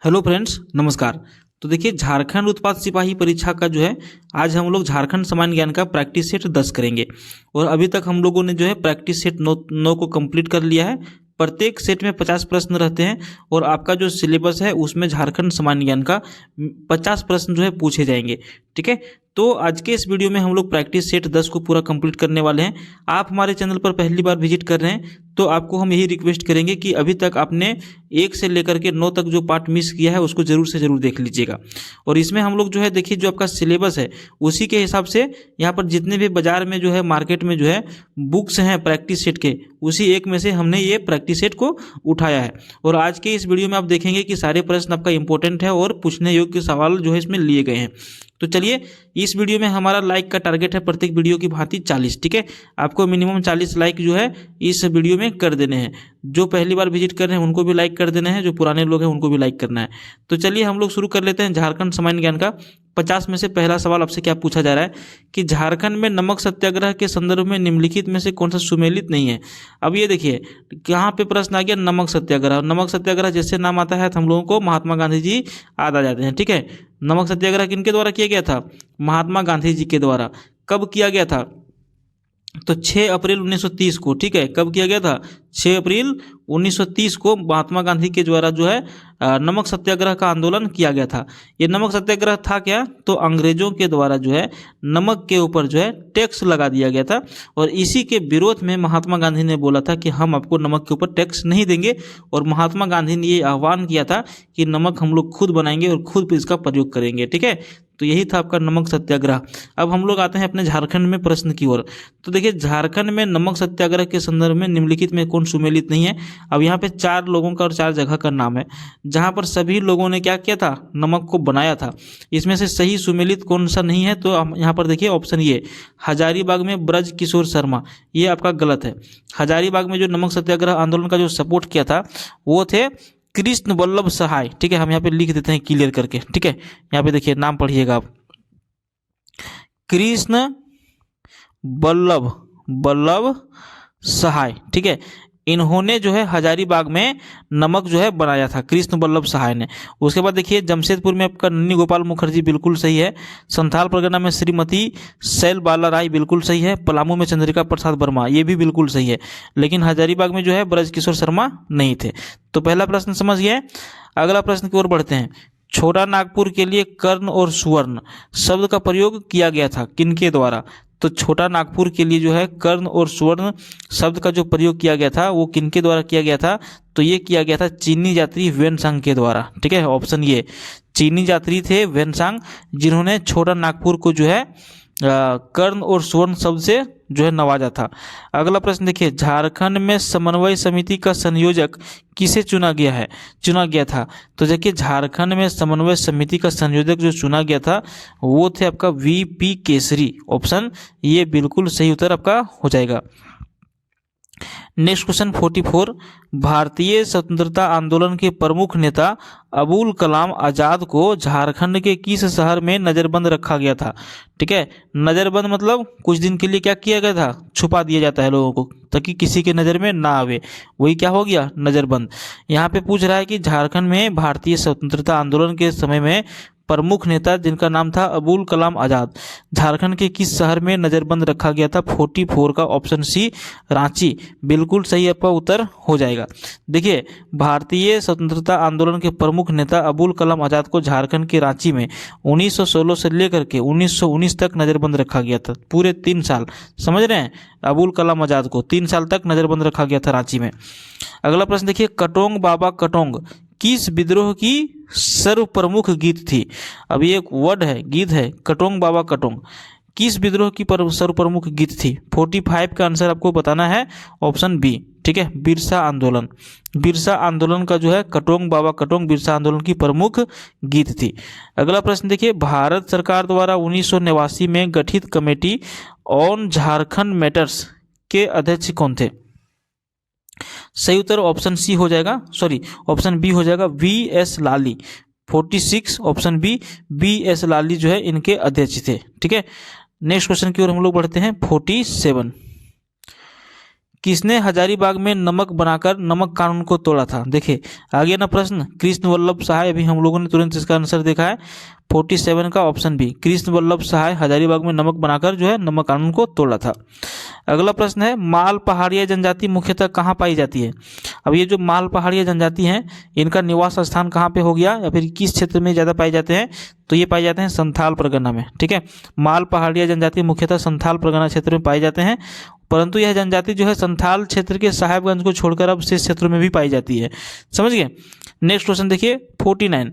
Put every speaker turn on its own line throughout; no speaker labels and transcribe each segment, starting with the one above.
Hello friends, नमस्कार। तो देखिए, झारखंड उत्पाद सिपाही परीक्षा का जो है आज हम लोग झारखंड सामान्य ज्ञान का प्रैक्टिस सेट 10 करेंगे। और अभी तक हम लोगों ने जो है प्रैक्टिस सेट 9 को कंप्लीट कर लिया है। प्रत्येक सेट में 50 प्रश्न रहते हैं और आपका जो सिलेबस है उसमें झारखंड सामान्य ज्ञान का 50 प्रश्न जो है पूछे जाएंगे। ठीक है, तो आज के इस वीडियो में हम लोग प्रैक्टिस सेट 10 को पूरा कंप्लीट करने वाले हैं। आप हमारे चैनल पर पहली बार विजिट कर रहे हैं तो आपको हम यही रिक्वेस्ट करेंगे कि अभी तक आपने 1 से लेकर के 9 तक जो पार्ट मिस किया है उसको जरूर से जरूर देख लीजिएगा। और इसमें हम लोग जो है देखिए, जो आपका सिलेबस है उसी के हिसाब से यहाँ पर जितने भी बाजार में जो है मार्केट में जो है बुक्स हैं प्रैक्टिस सेट के, उसी एक में से हमने ये प्रैक्टिस सेट को उठाया है। और आज के इस वीडियो में आप देखेंगे कि सारे प्रश्न आपका इंपॉर्टेंट है और पूछने योग्य सवाल जो है इसमें लिए गए हैं। तो चलिए, इस वीडियो में हमारा लाइक का टारगेट है प्रत्येक वीडियो की भांति 40। ठीक है, आपको मिनिमम 40 लाइक जो है इस वीडियो में कर देने हैं। जो पहली बार विजिट कर रहे हैं उनको भी लाइक कर देना है, जो पुराने लोग हैं उनको भी लाइक करना है। तो चलिए हम लोग शुरू कर लेते हैं। झारखंड सामान्य ज्ञान का 50 में से पहला सवाल आपसे क्या पूछा जा रहा है कि झारखंड में नमक सत्याग्रह के संदर्भ में निम्नलिखित में से कौन सा सुमेलित नहीं है। अब ये देखिए, यहाँ पे प्रश्न आ गया नमक सत्याग्रह। नमक सत्याग्रह जैसे नाम आता है तो हम लोगों को महात्मा गांधी जी याद आ जाते हैं। ठीक है, नमक सत्याग्रह किनके द्वारा किया गया था? महात्मा गांधी जी के द्वारा। कब किया गया था? तो 6 अप्रैल 1930 को। ठीक है, कब किया गया था? 6 अप्रैल 1930 को महात्मा गांधी के द्वारा जो है नमक सत्याग्रह का आंदोलन किया गया था। ये नमक सत्याग्रह था क्या? तो अंग्रेजों के द्वारा जो है नमक के ऊपर जो है टैक्स लगा दिया गया था और इसी के विरोध में महात्मा गांधी ने बोला था कि हम आपको नमक के ऊपर टैक्स नहीं देंगे। और महात्मा गांधी ने ये आह्वान किया था कि नमक हम लोग खुद बनाएंगे और खुद इसका प्रयोग करेंगे। ठीक है, तो यही था आपका नमक सत्याग्रह। अब हम लोग आते हैं अपने झारखंड में प्रश्न की ओर। तो देखिए, झारखंड में नमक सत्याग्रह के संदर्भ में निम्नलिखित में कौन सुमेलित नहीं है। अब यहाँ पे 4 लोगों का और 4 जगह का नाम है जहाँ पर सभी लोगों ने क्या किया था? नमक को बनाया था। इसमें से सही सुमेलित कौन सा नहीं है? तो यहाँ पर देखिए ऑप्शन ये, हजारीबाग में ब्रज किशोर शर्मा, ये आपका गलत है। हजारीबाग में जो नमक सत्याग्रह आंदोलन का जो सपोर्ट किया था वो थे कृष्ण वल्लभ सहाय। ठीक है, हम यहाँ पे लिख देते हैं क्लियर करके। ठीक है, यहाँ पे देखिए नाम पढ़िएगा आप, कृष्ण वल्लभ सहाय। ठीक है, इन्होंने जो है हजारीबाग में नमक जो है बनाया था, कृष्ण वल्लभ सहाय ने। उसके बाद देखिए, जमशेदपुर में आपका नन्नी गोपाल मुखर्जी, बिल्कुल सही है। संथाल परगना में श्रीमती शैल बाला राय, बिल्कुल सही है। पलामू में चंद्रिका प्रसाद वर्मा, ये भी बिल्कुल सही है। लेकिन हजारीबाग में जो है ब्रज किशोर शर्मा नहीं थे। तो पहला प्रश्न समझ गए। अगला प्रश्न की ओर बढ़ते हैं। छोटा नागपुर के लिए कर्ण और सुवर्ण शब्द का प्रयोग किया गया था, किनके द्वारा? तो छोटा नागपुर के लिए जो है कर्ण और सुवर्ण शब्द का जो प्रयोग किया गया था वो किनके द्वारा किया गया था? तो ये किया गया था चीनी यात्री वेनसांग के द्वारा। ठीक है, ऑप्शन ये, चीनी यात्री थे वेनसांग जिन्होंने छोटा नागपुर को जो है कर्ण और सुवर्ण शब्द से जो है नवाजा था। अगला प्रश्न देखिए, झारखंड में समन्वय समिति का संयोजक किसे चुना गया था? तो देखिए, झारखंड में समन्वय समिति का संयोजक जो चुना गया था वो थे आपका वीपी केसरी। ऑप्शन ये बिल्कुल सही उत्तर आपका हो जाएगा। नेक्स्ट क्वेश्चन 44, भारतीय स्वतंत्रता आंदोलन के प्रमुख नेता अबुल कलाम आजाद को झारखंड के किस शहर में नजरबंद रखा गया था? ठीक है, नजरबंद मतलब कुछ दिन के लिए क्या किया गया था? छुपा दिया जाता है लोगों को ताकि किसी के नज़र में ना आवे, वही क्या हो गया? नजरबंद। यहाँ पे पूछ रहा है कि झारखंड में भारतीय स्वतंत्रता आंदोलन के समय में प्रमुख नेता जिनका नाम था अबुल कलाम आजाद, झारखंड के किस शहर में नजरबंद रखा गया था? 44 का ऑप्शन सी, रांची, बिल्कुल सही आपका उत्तर हो जाएगा। देखिए, भारतीय स्वतंत्रता आंदोलन के प्रमुख नेता अबुल कलाम आजाद को झारखंड के रांची में 1916 से लेकर के 1919 तक नजरबंद रखा गया था। पूरे 3 साल, समझ रहे हैं, अबुल कलाम आजाद को 3 साल तक नजरबंद रखा गया था रांची में। अगला प्रश्न देखिए, कटोंग बाबा कटोंग किस विद्रोह की सर्व प्रमुख गीत थी? अब ये एक वर्ड है, गीत है, कटोंग बाबा कटोंग, किस विद्रोह की सर्व प्रमुख गीत थी? 45 का आंसर आपको बताना है, ऑप्शन बी। ठीक है, बिरसा आंदोलन। बिरसा आंदोलन का जो है कटोंग बाबा कटोंग बिरसा आंदोलन की प्रमुख गीत थी। अगला प्रश्न देखिए, भारत सरकार द्वारा 1989 में गठित कमेटी ऑन झारखंड मैटर्स के अध्यक्ष कौन थे? सही उत्तर ऑप्शन सी हो जाएगा, सॉरी ऑप्शन बी हो जाएगा, वी.एस. लाली। 46 ऑप्शन बी, वी.एस. लाली जो है इनके अध्यक्ष थे। ठीक है, नेक्स्ट क्वेश्चन की ओर हम लोग बढ़ते हैं। 47, किसने हजारीबाग में नमक बनाकर नमक कानून को तोड़ा था? देखिए आगे ना प्रश्न, कृष्ण वल्लभ सहाय, अभी हम लोगों ने तुरंत इसका आंसर देखा है 47 का ऑप्शन बी, कृष्ण वल्लभ सहाय हजारीबाग में नमक बनाकर जो है नमक कानून को तोड़ा था। अगला प्रश्न है, माल पहाड़िया जनजाति मुख्यतः कहाँ पाई जाती है? अब ये जो माल पहाड़िया जनजाति हैं इनका निवास स्थान कहाँ पे हो गया या फिर किस क्षेत्र में ज़्यादा पाए जाते हैं? तो ये पाए जाते हैं संथाल परगना में। ठीक है, माल पहाड़िया जनजाति मुख्यतः संथाल परगना क्षेत्र में पाए जाते हैं, परंतु यह जनजाति जो है संथाल क्षेत्र के साहेबगंज को छोड़कर अब शेष क्षेत्रों में भी पाई जाती है। समझ गए। नेक्स्ट क्वेश्चन देखिए 49,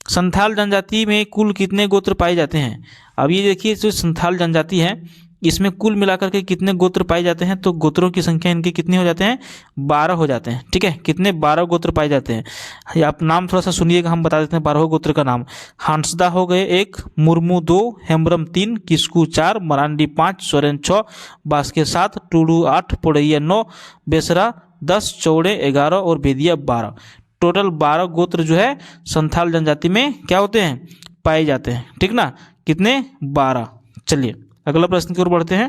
संथाल जनजाति में कुल कितने गोत्र पाए जाते हैं? अब ये देखिए जो संथाल जनजाति है इसमें कुल मिलाकर के कितने गोत्र पाए जाते हैं? तो गोत्रों की संख्या इनके कितने हो जाते हैं? 12 हो जाते हैं। ठीक है, कितने? 12 गोत्र पाए जाते हैं। आप नाम थोड़ा सा सुनिएगा, हम बता देते हैं 12 गोत्र का नाम। हांसदा हो गए 1, मुर्मू 2, हेम्ब्रम 3, किस्कू 4, मरांडी 5, सोरेन 6, बास्के 7, टूडू 8, पोड़ैया 9, बेसरा 10, चौड़े 11 और बेदिया 12। टोटल 12 गोत्र जो है संथाल जनजाति में क्या होते हैं? पाए जाते हैं। ठीक ना, कितने? 12। चलिए अगला प्रश्न की ओर बढ़ते हैं।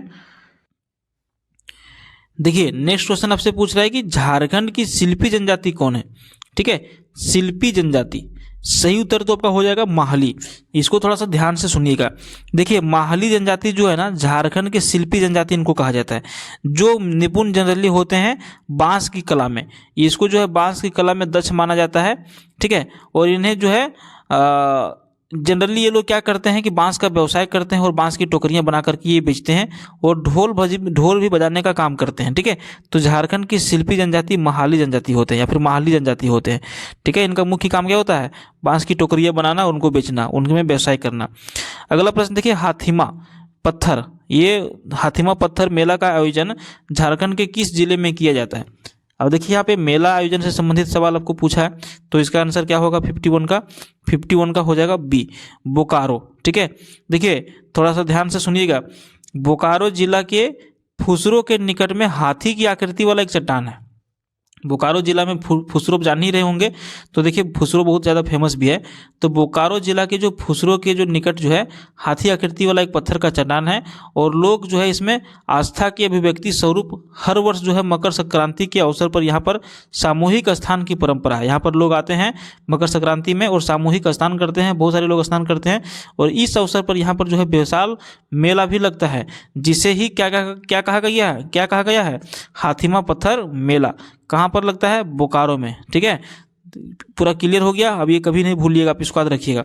देखिए नेक्स्ट क्वेश्चन आपसे पूछ रहा है कि झारखंड की शिल्पी जनजाति कौन है? ठीक है, शिल्पी जनजाति, सही उत्तर तो आपका हो जाएगा माहली। इसको थोड़ा सा ध्यान से सुनिएगा। देखिए माहली जनजाति जो है ना, झारखंड के शिल्पी जनजाति इनको कहा जाता है, जो निपुण जनरली होते हैं बांस की कला में। इसको जो है बांस की कला में दक्ष माना जाता है। ठीक है, और इन्हें जो है जनरली ये लोग क्या करते हैं कि बांस का व्यवसाय करते हैं और बांस की टोकरियां बना करके ये बेचते हैं और ढोल भी बजाने का काम करते हैं। ठीक है, तो झारखंड की शिल्पी जनजाति माहली जनजाति होते हैं या फिर माहली जनजाति होते हैं। ठीक है, इनका मुख्य काम क्या होता है? बांस की टोकरियां बनाना, उनको बेचना, उनमें व्यवसाय करना। अगला प्रश्न देखिए, हाथीमा पत्थर, ये हाथीमा पत्थर मेला का आयोजन झारखंड के किस जिले में किया जाता है? अब देखिए यहाँ पे मेला आयोजन से संबंधित सवाल आपको पूछा है, तो इसका आंसर क्या होगा? 51 का हो जाएगा बी, बोकारो। ठीक है, देखिए थोड़ा सा ध्यान से सुनिएगा। बोकारो जिला के फुसरो के निकट में हाथी की आकृति वाला एक चट्टान है। बोकारो जिला में फुसरो जान ही रहे होंगे, तो देखिए फुसरो बहुत ज़्यादा फेमस भी है। तो बोकारो जिला के जो फुसरो के जो निकट जो है हाथी आकृति वाला एक पत्थर का चट्टान है, और लोग जो है इसमें आस्था की अभिव्यक्ति स्वरूप हर वर्ष जो है मकर संक्रांति के अवसर पर यहाँ पर सामूहिक स्नान की परंपरा है। यहाँ पर लोग आते हैं मकर संक्रांति में और सामूहिक स्नान करते हैं, बहुत सारे लोग स्नान करते हैं, और इस अवसर पर यहाँ पर जो है बेसाल मेला भी लगता है, जिसे ही क्या कहा गया है? हाथीमा पत्थर मेला। कहाँ पर लगता है? बोकारो में। ठीक है, पूरा क्लियर हो गया। अब ये कभी नहीं भूलिएगा, आप इसको याद रखिएगा।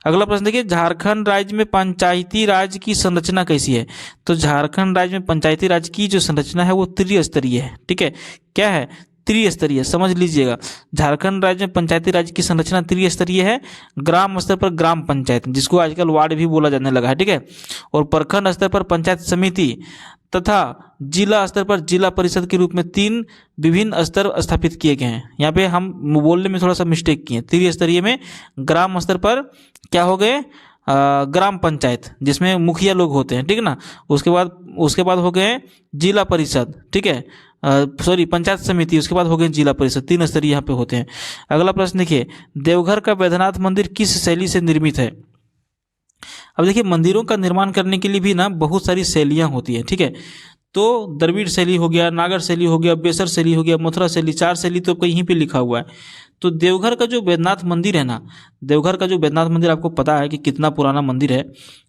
अगला प्रश्न देखिए, झारखंड राज्य में पंचायती राज की संरचना कैसी है? तो झारखंड राज्य में पंचायती राज की जो संरचना है वो त्रिस्तरीय है। ठीक है, क्या है? त्रिस्तरीय, समझ लीजिएगा। झारखंड राज्य में पंचायती राज की संरचना त्रिस्तरीय है। ग्राम स्तर पर ग्राम पंचायत, जिसको आजकल वार्ड भी बोला जाने लगा है। ठीक है, और प्रखंड स्तर पर पंचायत समिति तथा जिला स्तर पर जिला परिषद के रूप में 3 विभिन्न स्तर स्थापित किए गए हैं। यहाँ पे हम बोलने में थोड़ा सा मिस्टेक किए। त्रिस्तरीय में ग्राम स्तर पर क्या हो गए? ग्राम पंचायत, जिसमें मुखिया लोग होते हैं। ठीक है ना, उसके बाद हो गए जिला परिषद। ठीक है, पंचायत समिति, उसके बाद हो गए जिला परिषद। 3 स्तरीय यहाँ पे होते हैं। अगला प्रश्न देखिए, देवघर का वैद्यनाथ मंदिर किस शैली से निर्मित है? अब देखिए मंदिरों का निर्माण करने के लिए भी ना बहुत सारी शैलियाँ होती है। ठीक है, तो द्रविड़ शैली हो गया, नागर शैली हो गया, बेसर शैली हो गया, मथुरा शैली, 4 शैली तो कहीं पे लिखा हुआ है। तो देवघर का जो वैद्यनाथ मंदिर है ना, देवघर का जो वैद्यनाथ मंदिर आपको पता है कि कितना पुराना मंदिर है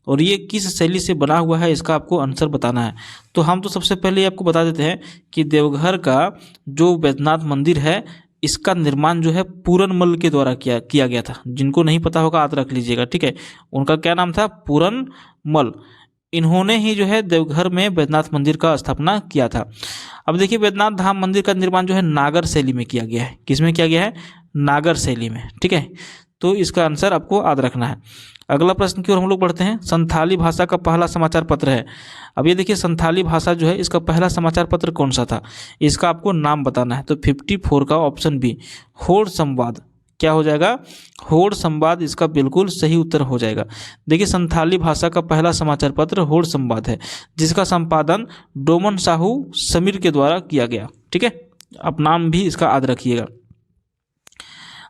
और ये किस शैली से बना हुआ है, इसका आपको आंसर बताना है। तो हम तो सबसे पहले आपको बता देते हैं कि देवघर का जो वैद्यनाथ मंदिर है इसका निर्माण जो है पूरनमल के द्वारा किया गया था। जिनको नहीं पता होगा याद रख लीजिएगा। ठीक है, उनका क्या नाम था? पूरनमल। इन्होंने ही जो है देवघर में वैद्यनाथ मंदिर का स्थापना किया था। अब देखिए वैद्यनाथ धाम मंदिर का निर्माण जो है नागर शैली में किया गया है। किसमें किया गया है? नागर शैली में। ठीक है, तो इसका आंसर आपको याद रखना है। अगला प्रश्न की ओर हम लोग बढ़ते हैं। संथाली भाषा का पहला समाचार पत्र है। अब ये देखिए संथाली भाषा जो है इसका पहला समाचार पत्र कौन सा था, इसका आपको नाम बताना है। तो 54 का ऑप्शन बी, होड़ संवाद। क्या हो जाएगा? होड़ संवाद इसका बिल्कुल सही उत्तर हो जाएगा। देखिए संथाली भाषा का पहला समाचार पत्र होड़ संवाद है, जिसका संपादन डोमन साहू समीर के द्वारा किया गया। ठीक है, आप नाम भी इसका याद रखिएगा।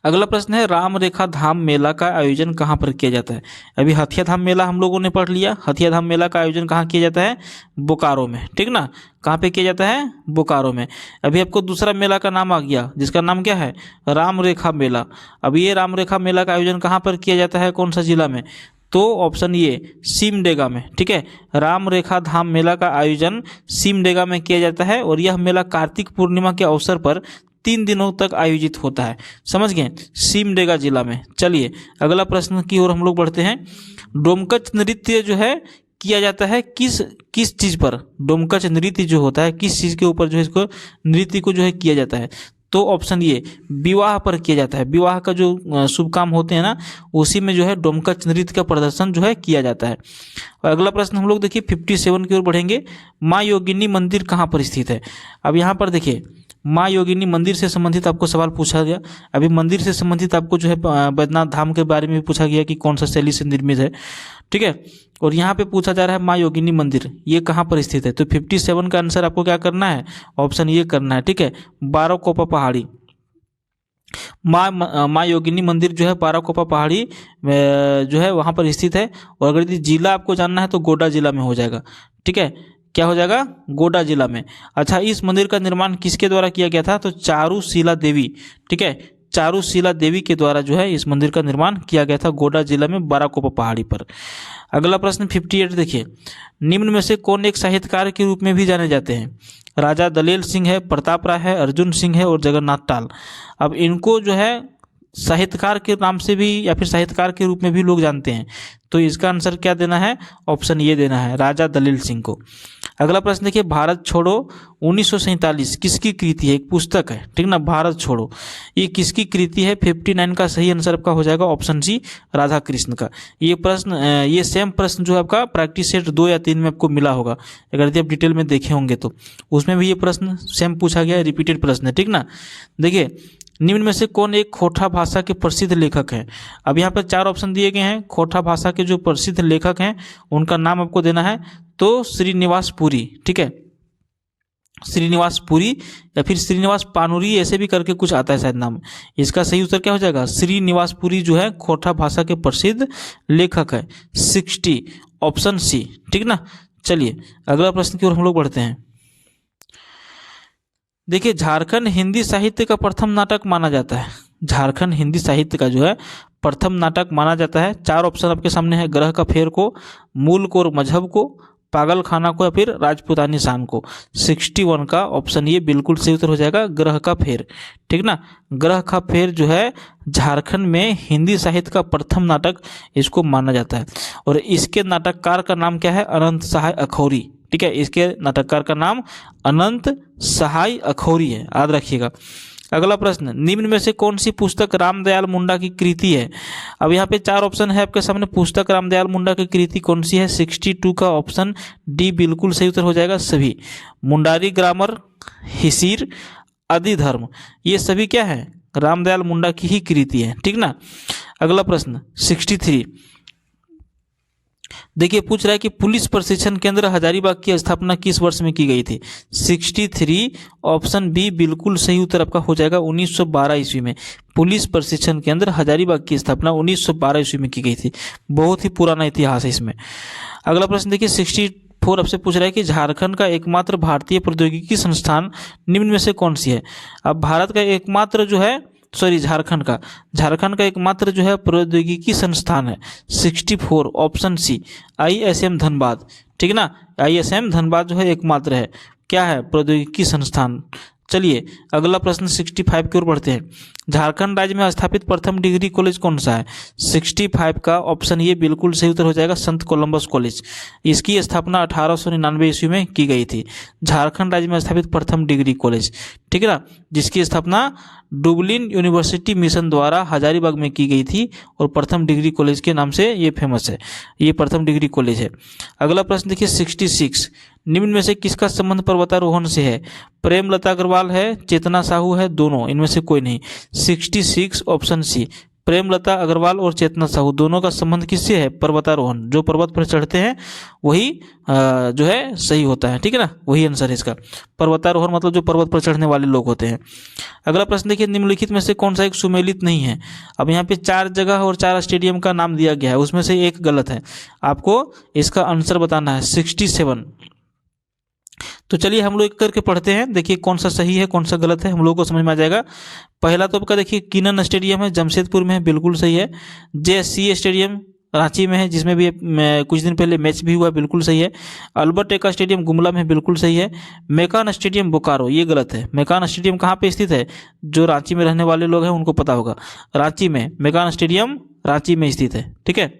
अगला प्रश्न है राम रेखा धाम मेला का आयोजन कहाँ पर किया जाता है। अभी हथिया धाम मेला हम लोगों ने पढ़ लिया। हथिया धाम मेला का आयोजन कहाँ किया जाता है, बोकारो में, ठीक ना। कहाँ पे किया जाता है, बोकारो में। अभी आपको दूसरा मेला का नाम आ गया जिसका नाम क्या है, राम रेखा मेला। अब ये राम रेखा मेला का आयोजन कहाँ पर किया जाता है, कौन सा जिला में, तो ऑप्शन ये सिमडेगा में, ठीक है। राम रेखा धाम मेला का आयोजन सिमडेगा में किया जाता है और यह मेला कार्तिक पूर्णिमा के अवसर पर 3 दिनों तक आयोजित होता है, समझ गए, सिमडेगा जिला में। चलिए अगला प्रश्न की ओर हम लोग बढ़ते हैं। डोमकच नृत्य जो है किया जाता है किस चीज पर, डोमकच नृत्य जो होता है किस चीज के ऊपर जो है इसको नृत्य को जो है किया जाता है, तो ऑप्शन ये विवाह पर किया जाता है। विवाह का जो शुभ काम होते हैं ना, उसी में जो है डोमकच नृत्य का प्रदर्शन जो है किया जाता है। और अगला प्रश्न हम लोग देखिए 57 की ओर बढ़ेंगे। माँ योगिनी मंदिर कहाँ पर स्थित है। अब यहाँ पर देखिए माँ योगिनी मंदिर से संबंधित आपको सवाल पूछा गया। अभी मंदिर से संबंधित आपको जो है बैद्यनाथ धाम के बारे में भी पूछा गया कि कौन सा शैली से निर्मित है, ठीक है। और यहाँ पे पूछा जा रहा है माँ योगिनी मंदिर ये कहाँ पर स्थित है, तो 57 का आंसर आपको क्या करना है, ऑप्शन ये करना है, ठीक है, बाराकोपा पहाड़ी। माँ योगिनी मंदिर जो है बाराकोपा पहाड़ी जो है वहाँ पर स्थित है। और अगर यदि जिला आपको जानना है तो गोड्डा जिला में हो जाएगा, ठीक है, क्या हो जाएगा, गोड्डा जिला में। अच्छा, इस मंदिर का निर्माण किसके द्वारा किया गया था, तो चारुशिला देवी, ठीक है, चारुशिला देवी के द्वारा जो है इस मंदिर का निर्माण किया गया था गोड्डा जिला में बाराकोपा पहाड़ी पर। अगला प्रश्न 58 देखिए। निम्न में से कौन एक साहित्यकार के रूप में भी जाने जाते हैं। राजा दलेल सिंह है, प्रताप राय है, अर्जुन सिंह है और जगन्नाथ टाल। अब इनको जो है साहित्यकार के नाम से भी या फिर साहित्यकार के रूप में भी लोग जानते हैं, तो इसका आंसर क्या देना है, ऑप्शन ये देना है, राजा दलील सिंह को। अगला प्रश्न देखिए। भारत छोड़ो 1947 किसकी कृति है, एक पुस्तक है, ठीक ना, भारत छोड़ो ये किसकी कृति है। 59 का सही आंसर आपका हो जाएगा ऑप्शन सी, राधा कृष्ण का। ये प्रश्न ये सेम प्रश्न जो है आपका प्रैक्टिस सेट 2 या 3 में आपको मिला होगा, अगर यदि आप डिटेल में देखे होंगे तो उसमें भी ये प्रश्न सेम पूछा गया है, रिपीटेड प्रश्न है, ठीक ना। देखिए निम्न में से कौन एक खोटा भाषा के प्रसिद्ध लेखक हैं। अब यहाँ पर 4 ऑप्शन दिए गए हैं। खोटा भाषा के जो प्रसिद्ध लेखक हैं उनका नाम आपको देना है, तो श्रीनिवास पुरी, ठीक है, श्रीनिवास पुरी या फिर श्रीनिवास पानुरी ऐसे भी करके कुछ आता है शायद नाम। इसका सही उत्तर क्या हो जाएगा, श्रीनिवास पुरी जो है खोटा भाषा के प्रसिद्ध लेखक है, 60 ऑप्शन सी, ठीक ना। चलिए अगला प्रश्न की ओर हम लोग बढ़ते हैं। देखिए झारखंड हिंदी साहित्य का प्रथम नाटक माना जाता है, झारखंड हिंदी साहित्य का जो है प्रथम नाटक माना जाता है। 4 ऑप्शन आपके सामने है, ग्रह का फेर को, मूल को और मजहब को, पागल खाना को या फिर राजपूतानी शान को। 61 का ऑप्शन ये बिल्कुल सही उत्तर हो जाएगा, ग्रह का फेर, ठीक ना। ग्रह का फेर जो है झारखंड में हिंदी साहित्य का प्रथम नाटक इसको माना जाता है। और इसके नाटककार का नाम क्या है, अनंत सहाय अखौरी, ठीक है, इसके नाटककार का नाम अनंत सहाय अखौरी है, याद रखिएगा। अगला प्रश्न, निम्न में से कौन सी पुस्तक रामदयाल मुंडा की कृति है। अब यहाँ पे 4 ऑप्शन है आपके सामने, पुस्तक रामदयाल मुंडा की कृति कौन सी है। 62 का ऑप्शन डी बिल्कुल सही उत्तर हो जाएगा, सभी। मुंडारी ग्रामर, हिसीर, अधिधर्म, ये सभी क्या है, रामदयाल मुंडा की ही कृति है, ठीक ना। अगला प्रश्न 63 देखिए, पूछ रहा है कि पुलिस प्रशिक्षण केंद्र हजारीबाग की स्थापना किस वर्ष में की गई थी। 63 ऑप्शन बी बिल्कुल सही उत्तर आपका हो जाएगा, 1912 ईस्वी में पुलिस प्रशिक्षण केंद्र हजारीबाग की स्थापना 1912 ईस्वी में की गई थी। बहुत ही पुराना इतिहास है इसमें। अगला प्रश्न देखिए 64 आपसे पूछ रहा है कि झारखंड का एकमात्र भारतीय प्रौद्योगिकी संस्थान निम्न में से कौन सी है। अब भारत का एकमात्र जो है झारखंड का एकमात्र जो है प्रौद्योगिकी संस्थान है 64 ऑप्शन सी ISM धनबाद, ठीक ना। ISM धनबाद जो है एकमात्र है, क्या है, प्रौद्योगिकी संस्थान। चलिए अगला प्रश्न 65 की ओर बढ़ते हैं। झारखंड राज्य में स्थापित प्रथम डिग्री कॉलेज कौन सा है। 65 का ऑप्शन ये बिल्कुल सही उत्तर हो जाएगा, संत कोलंबस कॉलेज। इसकी स्थापना 1899 ईस्वी में की गई थी। झारखंड राज्य में स्थापित प्रथम डिग्री कॉलेज, ठीक है ना, जिसकी स्थापना डुबलिन यूनिवर्सिटी मिशन द्वारा हजारीबाग में की गई थी और प्रथम डिग्री कॉलेज के नाम से ये फेमस है, ये प्रथम डिग्री कॉलेज है। अगला प्रश्न देखिए 66 निम्न में से किसका संबंध पर्वतारोहण से है। प्रेमलता अग्रवाल है, चेतना साहू है, दोनों, इनमें से कोई नहीं। 66 ऑप्शन सी प्रेमलता अग्रवाल और चेतना साहू दोनों का संबंध किससे है? पर्वतारोहण। जो पर्वत पर चढ़ते हैं वही जो है सही होता है, ठीक है ना, वही आंसर है इसका। पर्वतारोहण मतलब जो पर्वत पर चढ़ने वाले लोग होते हैं। अगला प्रश्न देखिए, निम्नलिखित में से कौन सा एक सुमेलित नहीं है? अब यहाँ पे 4 जगह और 4 स्टेडियम का नाम दिया गया है, उसमें से एक गलत है, आपको इसका आंसर बताना है 67। तो चलिए हम लोग एक करके पढ़ते हैं, देखिए कौन सा सही है कौन सा गलत है, हम लोग को समझ में आ जाएगा। पहला तो आपका देखिए किनन स्टेडियम है, जमशेदपुर में है, बिल्कुल सही है। JSCA स्टेडियम रांची में है, जिसमें भी कुछ दिन पहले मैच भी हुआ, बिल्कुल सही है। अल्बर्ट एक्का स्टेडियम गुमला में, बिल्कुल सही है। मेकान स्टेडियम बोकारो, ये गलत है। मेकान स्टेडियम कहाँ पे स्थित है? जो रांची में रहने वाले लोग हैं उनको पता होगा, रांची में मेकान स्टेडियम रांची में स्थित है, ठीक है,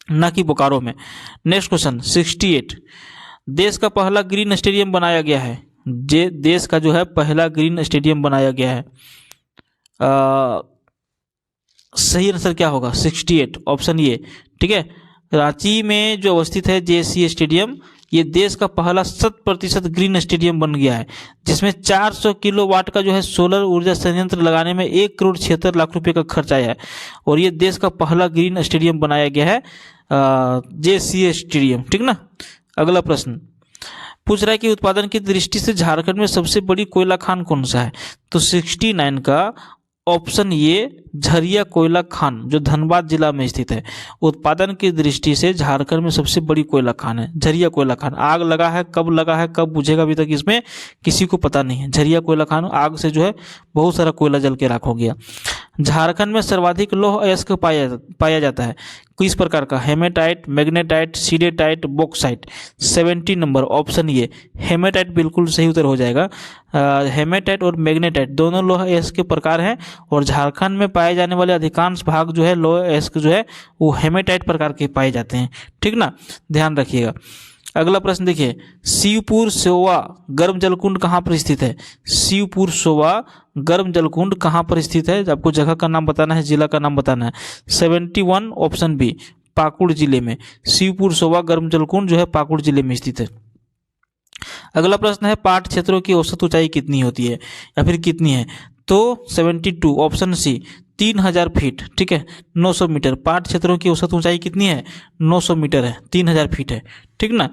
न कि बोकारो में। नेक्स्ट क्वेश्चन 68, देश का पहला ग्रीन स्टेडियम बनाया गया है। देश का जो है पहला ग्रीन स्टेडियम बनाया गया है, सही आंसर क्या होगा? 68, ऑप्शन ए, ठीक है। रांची में जो अवस्थित है JSCA स्टेडियम, ये देश का पहला 100% ग्रीन स्टेडियम बन गया है, जिसमें 400 किलोवाट का जो है सोलर ऊर्जा संयंत्र लगाने में 1,76,00,000 रुपये का खर्च आया है, और ये देश का पहला ग्रीन स्टेडियम बनाया गया है, JSCA स्टेडियम, ठीक ना। अगला प्रश्न पूछ रहा है कि उत्पादन की दृष्टि से झारखंड में सबसे बड़ी कोयला खान कौन सा है? तो 69 का ऑप्शन ये झरिया कोयला खान, जो धनबाद जिला में स्थित है। उत्पादन की दृष्टि से झारखंड में सबसे बड़ी कोयला खान है झरिया कोयला खान। आग लगा है, कब लगा है, कब बुझेगा, अभी तक इसमें किसी को पता नहीं है। झरिया कोयला खान, आग से जो है बहुत सारा कोयला जल के राख हो गया। झारखंड में सर्वाधिक लौह अयस्क पाया जाता है, किस प्रकार का? Hematite, magnetite, siderite, bauxite. 70 number, option ये हेमेटाइट बिल्कुल सही उत्तर हो जाएगा। हेमेटाइट और मैग्नेटाइट दोनों लौह अयस्क के प्रकार हैं, और झारखंड में पाए जाने वाले अधिकांश भाग जो है लौह अयस्क जो है वो हेमेटाइट प्रकार के पाए जाते हैं, ठीक ना, ध्यान रखिएगा। अगला प्रश्न देखिए, शिवपुर सोवा गर्म जलकुंड कहाँ पर स्थित है? शिवपुर सोवा गर्म जलकुंड कहाँ पर स्थित है? आपको जगह का नाम बताना है, जिला का नाम बताना है। 71, ऑप्शन बी, पाकुड़ जिले में। शिवपुर सोवा गर्म जलकुंड जो है पाकुड़ जिले में स्थित है। अगला प्रश्न है, पाठ क्षेत्रों की औसत ऊंचाई कितनी होती है या फिर कितनी है? तो 72, ऑप्शन सी, 3000 फीट, ठीक है, 900 मीटर। पाठ क्षेत्रों की औसत ऊंचाई कितनी है? 900 मीटर है, 3000 फीट है, ठीक ना।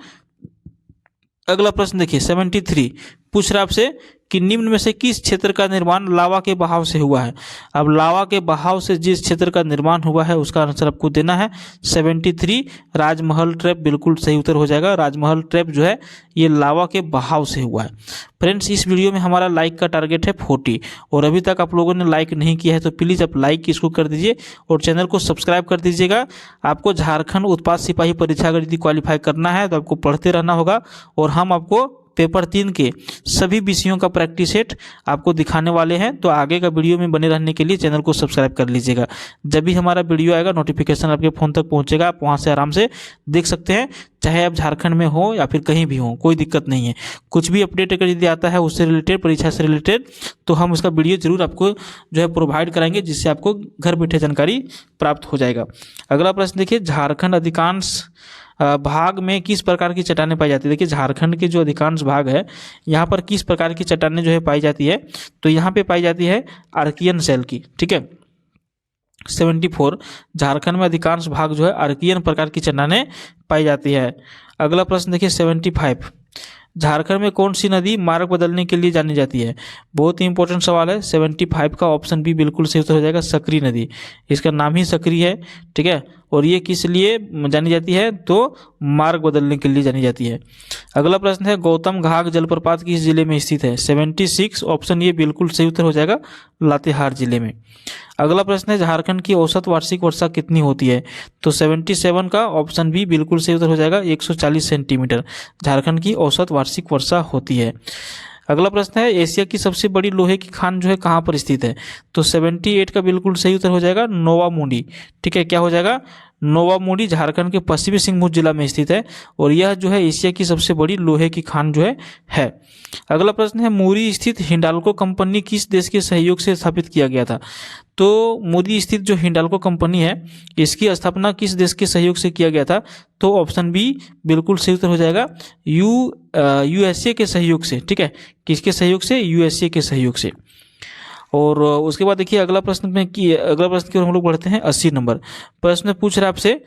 अगला प्रश्न देखिए 73, पूछ रहा आपसे कि निम्न में से किस क्षेत्र का निर्माण लावा के बहाव से हुआ है? अब लावा के बहाव से जिस क्षेत्र का निर्माण हुआ है उसका आंसर आपको देना है। 73, राजमहल ट्रैप, बिल्कुल सही उत्तर हो जाएगा। राजमहल ट्रैप जो है ये लावा के बहाव से हुआ है। फ्रेंड्स, इस वीडियो में हमारा लाइक का टारगेट है 40, और अभी तक आप लोगों ने लाइक नहीं किया है तो प्लीज़ आप लाइक इसको कर दीजिए और चैनल को सब्सक्राइब कर दीजिएगा। आपको झारखंड उत्पाद सिपाही परीक्षा अगर यदि क्वालिफाई करना है तो आपको पढ़ते रहना होगा, और हम आपको पेपर 3 के सभी विषयों का प्रैक्टिस सेट आपको दिखाने वाले हैं। तो आगे का वीडियो में बने रहने के लिए चैनल को सब्सक्राइब कर लीजिएगा। जब भी हमारा वीडियो आएगा नोटिफिकेशन आपके फ़ोन तक पहुंचेगा, आप वहां से आराम से देख सकते हैं, चाहे आप झारखंड में हो या फिर कहीं भी हो, कोई दिक्कत नहीं है। कुछ भी अपडेट अगर यदि आता है उससे रिलेटेड, परीक्षा से रिलेटेड, तो हम उसका वीडियो जरूर आपको जो है प्रोवाइड कराएंगे, जिससे आपको घर बैठे जानकारी प्राप्त हो जाएगा। अगला प्रश्न देखिए, झारखंड अधिकांश भाग में किस प्रकार की चट्टानें पाई जाती है? देखिए झारखंड के जो अधिकांश भाग है यहाँ पर किस प्रकार की चट्टानें जो है पाई जाती है? तो यहाँ पे पाई जाती है आर्कियन शैल की, ठीक है। 74, झारखंड में अधिकांश भाग जो है आर्कियन प्रकार की चट्टानें पाई जाती है। अगला प्रश्न देखिए 75, झारखंड में कौन सी नदी मार्ग बदलने के लिए जानी जाती है? बहुत ही इंपॉर्टेंट सवाल है। 75 का ऑप्शन बी बिल्कुल सही उत्तर हो जाएगा, सकरी नदी। इसका नाम ही सकरी है, ठीक है, और ये किस लिए जानी जाती है? तो मार्ग बदलने के लिए जानी जाती है। अगला प्रश्न है, गौतम घाघ जलप्रपात किस जिले में स्थित है? 76, ऑप्शन ये बिल्कुल सही उत्तर हो जाएगा, लातेहार जिले में। अगला प्रश्न है, झारखंड की औसत वार्षिक वर्षा कितनी होती है? तो 77 का ऑप्शन बी बिल्कुल सही उत्तर हो जाएगा, 140 सेंटीमीटर झारखंड की औसत वार्षिक वर्षा होती है। अगला प्रश्न है, एशिया की सबसे बड़ी लोहे की खान जो है कहाँ पर स्थित है? तो 78 का बिल्कुल सही उत्तर हो जाएगा, नोवामुंडी, ठीक है। क्या हो जाएगा? नोवामुंडी झारखंड के पश्चिमी सिंहभूम जिला में स्थित है, और यह जो है एशिया की सबसे बड़ी लोहे की खान जो है। अगला प्रश्न है, मुरी स्थित हिंडाल्को कंपनी किस देश के सहयोग से स्थापित किया गया था? तो मुरी स्थित जो हिंडाल्को कंपनी है इसकी स्थापना किस देश के सहयोग से किया गया था? तो ऑप्शन बी बिल्कुल सही उत्तर हो जाएगा, यूएसए के सहयोग से, ठीक है। किसके सहयोग से? यूएसए के सहयोग से। और उसके बाद देखिए अगला प्रश्न की ओर हम लोग बढ़ते हैं। 80 नंबर प्रश्न पूछ रहा है आपसे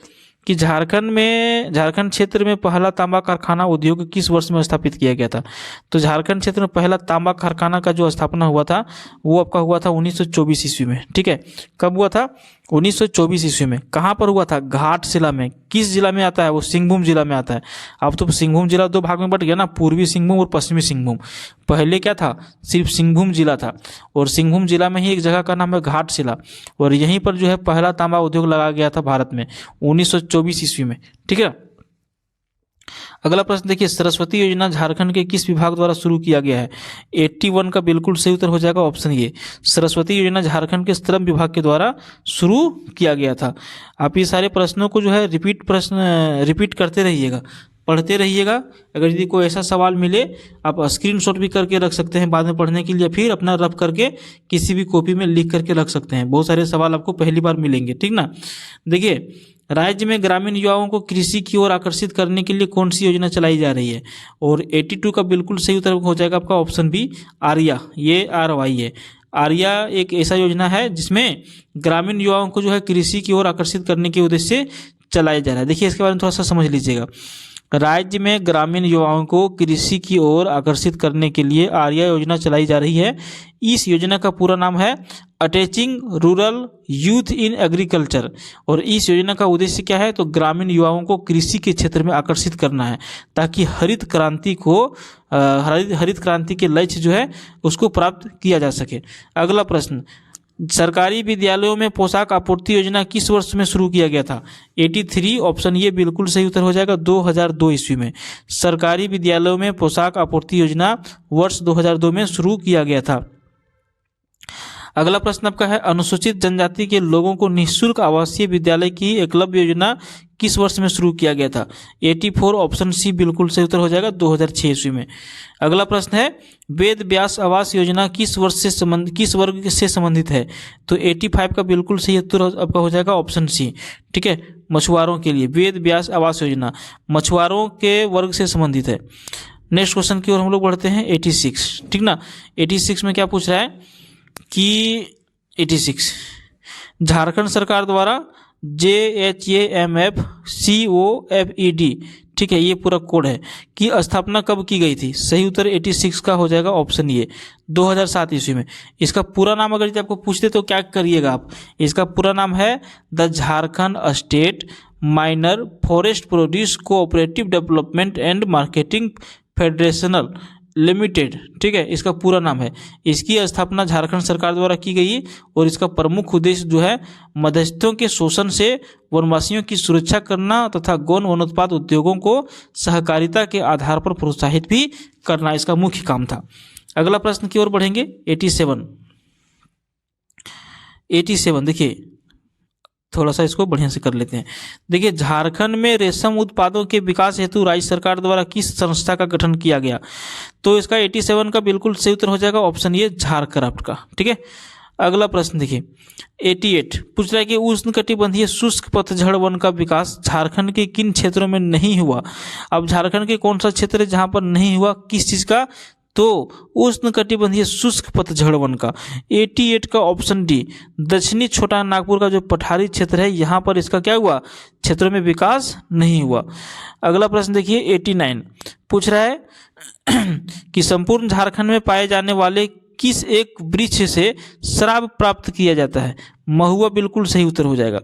कि झारखंड क्षेत्र में पहला तांबा कारखाना उद्योग किस वर्ष में स्थापित किया गया था। तो झारखंड क्षेत्र में पहला तांबा कारखाना का जो स्थापना हुआ था वो आपका हुआ था 1924 ईस्वी में। ठीक है, कब हुआ था? 1924 ईस्वी में। कहाँ पर हुआ था? घाटशिला में। किस जिला में आता है वो? सिंहभूम जिला में आता है। अब तो सिंहभूम जिला दो भाग में बट गया ना, पूर्वी सिंहभूम और पश्चिमी सिंहभूम। पहले क्या था? सिर्फ सिंहभूम जिला था और सिंहभूम जिला में ही एक जगह का नाम है घाटशिला, और यहीं पर जो है पहला तांबा उद्योग लगाया गया था भारत में 1924 ईस्वी में। ठीक है, अगला प्रश्न देखिए, सरस्वती योजना झारखंड के किस विभाग द्वारा शुरू किया गया है? 81 का बिल्कुल सही उत्तर हो जाएगा ऑप्शन ए। सरस्वती योजना झारखंड के श्रम विभाग के द्वारा शुरू किया गया था। आप ये सारे प्रश्नों को जो है रिपीट करते रहिएगा, पढ़ते रहिएगा। अगर यदि कोई ऐसा सवाल मिले आप स्क्रीनशॉट भी करके रख सकते हैं बाद में पढ़ने के लिए, फिर अपना रफ करके किसी भी कॉपी में लिख करके रख सकते हैं। बहुत सारे सवाल आपको पहली बार मिलेंगे, ठीक ना। देखिए, राज्य में ग्रामीण युवाओं को कृषि की ओर आकर्षित करने के लिए कौन सी योजना चलाई जा रही है? और 82 का बिल्कुल सही उत्तर हो जाएगा आपका ऑप्शन बी, आर्या। ये RY है। आर्या एक ऐसा योजना है जिसमें ग्रामीण युवाओं को जो है कृषि की ओर आकर्षित करने के उद्देश्य से चलाया जा रहा है। देखिए, इसके बारे में थोड़ा सा समझ लीजिएगा। राज्य में ग्रामीण युवाओं को कृषि की ओर आकर्षित करने के लिए आर्या योजना चलाई जा रही है। इस योजना का पूरा नाम है attaching rural youth in agriculture, और इस योजना का उद्देश्य क्या है? तो ग्रामीण युवाओं को कृषि के क्षेत्र में आकर्षित करना है ताकि हरित क्रांति के लक्ष्य जो है उसको प्राप्त किया जा सके। अगला प्रश्न, सरकारी विद्यालयों में पोशाक आपूर्ति योजना किस वर्ष में शुरू किया गया था? 83 ऑप्शन ये बिल्कुल सही उत्तर हो जाएगा 2002 ईस्वी में। सरकारी विद्यालयों में पोशाक आपूर्ति योजना वर्ष 2002 में शुरू किया गया था। अगला प्रश्न आपका है, अनुसूचित जनजाति के लोगों को निःशुल्क आवासीय विद्यालय की एकलव्य योजना किस वर्ष में शुरू किया गया था? 84 ऑप्शन सी बिल्कुल सही उत्तर हो जाएगा 2006 ईस्वी में। अगला प्रश्न है, वेद व्यास आवास योजना किस वर्ग से संबंधित है? तो 85 का बिल्कुल सही उत्तर आपका हो जाएगा ऑप्शन सी। ठीक है, मछुआरों के लिए वेद व्यास आवास योजना मछुआरों के वर्ग से संबंधित है। नेक्स्ट क्वेश्चन की ओर हम लोग बढ़ते हैं। 86, ठीक ना। 86 में क्या पूछ रहा है कि 86 झारखंड सरकार द्वारा JHAMFCOFED, ठीक है, ये पूरा कोड है, की स्थापना कब की गई थी? सही उत्तर 86 का हो जाएगा ऑप्शन ए, 2007 ईस्वी में। इसका पूरा नाम अगर आपको पूछते तो क्या करिएगा आप? इसका पूरा नाम है the Jharkhand state minor forest produce cooperative development and marketing federational limited, ठीक है, इसका पूरा नाम है। इसकी स्थापना झारखंड सरकार द्वारा की गई और इसका प्रमुख उद्देश्य जो है मध्यस्थों के शोषण से वनवासियों की सुरक्षा करना तथा गौण वनोत्पाद उद्योगों को सहकारिता के आधार पर प्रोत्साहित भी करना इसका मुख्य काम था। अगला प्रश्न की ओर बढ़ेंगे। 87 देखिए, थोड़ा सा इसको बढ़िया से कर लेते हैं। देखिए, झारखंड में रेशम उत्पादों के विकास हेतु राज्य सरकार द्वारा किस संस्था का गठन किया गया? तो इसका 87 का बिल्कुल सही उत्तर हो जाएगा ऑप्शन ये, झारक्राफ्ट का। ठीक है, अगला प्रश्न देखिए। 88 पूछ रहा है कि उष्णकटिबंधीय शुष्क पतझड़ वन का विकास झारखंड के किन क्षेत्रों में नहीं हुआ? अब झारखंड के कौन सा क्षेत्र है जहां पर नहीं हुआ? किस चीज का? तो उष्णकटिबंधीय शुष्क पतझड़ वन का। 88 का ऑप्शन डी, दक्षिणी छोटा नागपुर का जो पठारी क्षेत्र है यहाँ पर इसका क्या हुआ? क्षेत्रों में विकास नहीं हुआ। अगला प्रश्न देखिए। 89 पूछ रहा है कि संपूर्ण झारखंड में पाए जाने वाले किस एक वृक्ष से शराब प्राप्त किया जाता है? महुआ बिल्कुल सही उत्तर हो जाएगा।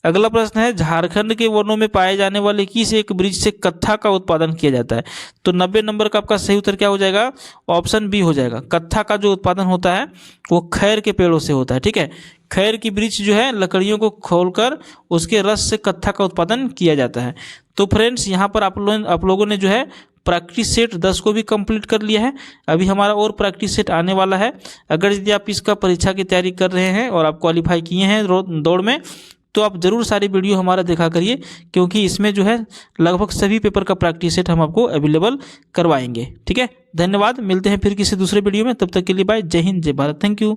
अगला प्रश्न है, झारखंड के वनों में पाए जाने वाले किस एक वृक्ष से कत्था का उत्पादन किया जाता है? तो 90 नंबर का आपका सही उत्तर क्या हो जाएगा? ऑप्शन बी हो जाएगा। कत्था का जो उत्पादन होता है वो खैर के पेड़ों से होता है। ठीक है, खैर की वृक्ष जो है लकड़ियों को खोलकर उसके रस से कत्था का उत्पादन किया जाता है। तो फ्रेंड्स, यहाँ पर आप लोगों ने जो है प्रैक्टिस सेट 10 को भी कंप्लीट कर लिया है। अभी हमारा और प्रैक्टिस सेट आने वाला है। अगर यदि आप इसका परीक्षा की तैयारी कर रहे हैं और आप क्वालिफाई किए हैं दौड़ में, तो आप जरूर सारी वीडियो हमारा देखा करिए, क्योंकि इसमें जो है लगभग सभी पेपर का प्रैक्टिस सेट हम आपको अवेलेबल करवाएंगे। ठीक है, धन्यवाद। मिलते हैं फिर किसी दूसरे वीडियो में, तब तक के लिए बाय। जय हिंद, जय भारत। Thank you.